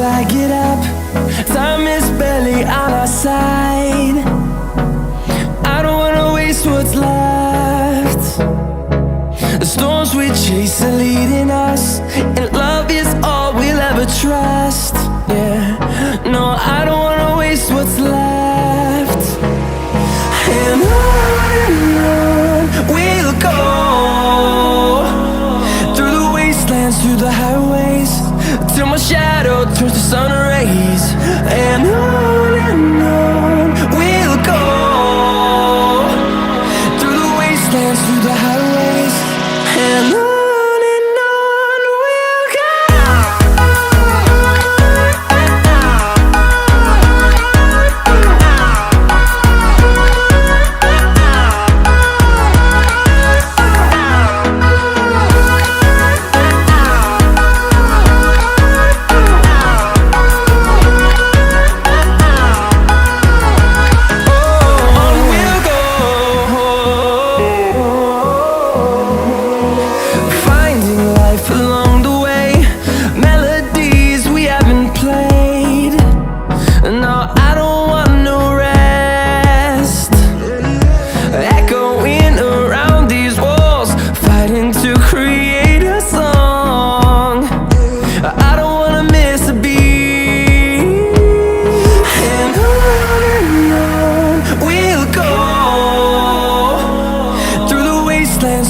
till I get up. Time is barely on our side. I don't wanna waste what's left. The storms we chase are leading us, and love is all we'll ever trust. Yeah, no, I don't wanna waste what's left. And on we'll go, through the wastelands, through the highways, till my shadow turns to sun rays. And on we'll go, through the wastelands, through the highways, and on.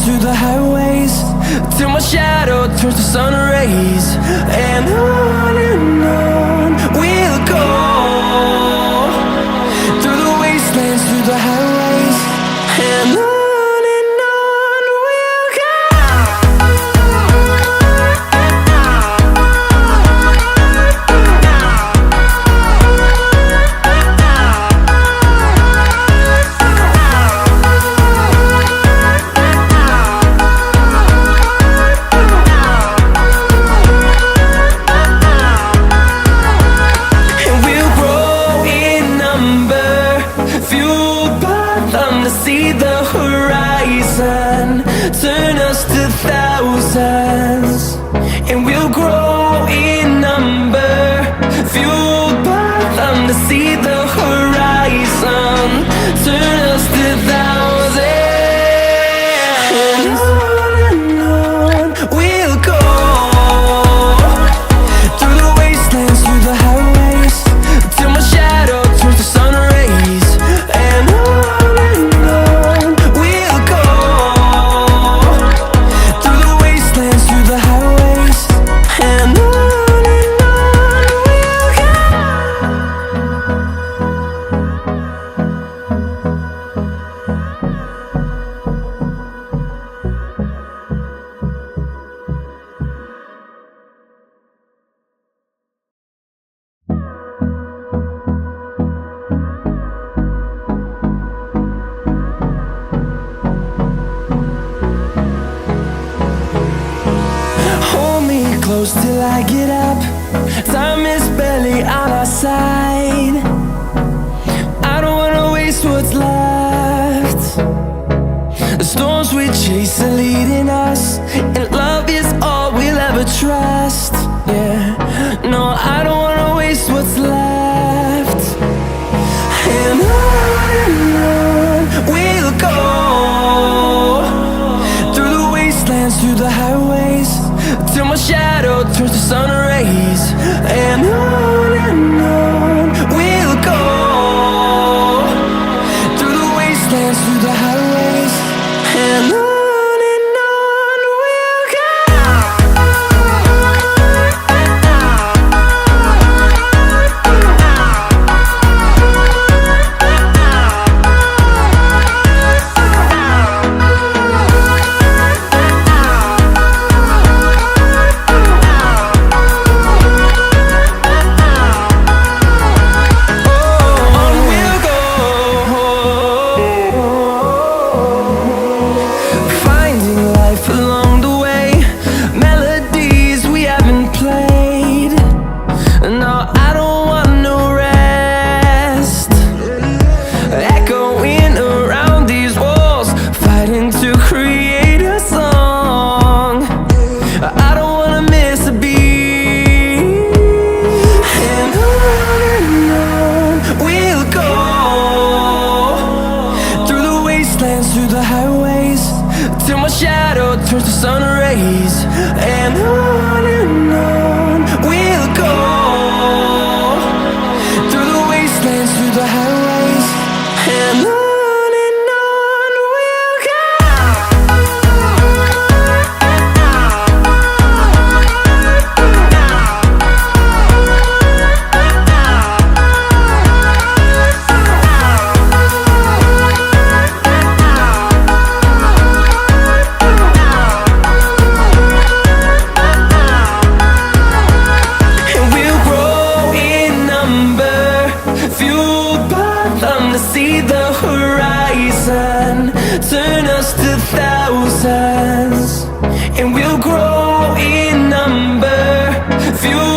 Through the highways, till my shadow turns to sun rays. And on we'll go, through the wastelands, through the highways, and on. See the horizon turn us to thousands, and we'll grow in number, fueled by them. To see the horizon turn us to thousands, and on we'll go, through the wastelands, through the highways, till my shadow turns to sun rays. And on close till I get up. Time is barely on our side. I don't wanna waste what's left. The storms we chase are leading us, and love is all we'll ever trust. Yeah, no, I don't wanna waste what's left. And on we'll go, through the wastelands, through the highways, till my shadow turns to sun rays. And on we'll go, through the wastelands, through the highways, and on and on. fathom to see the horizon. Turn us to thousands, and we'll grow in number. Fuel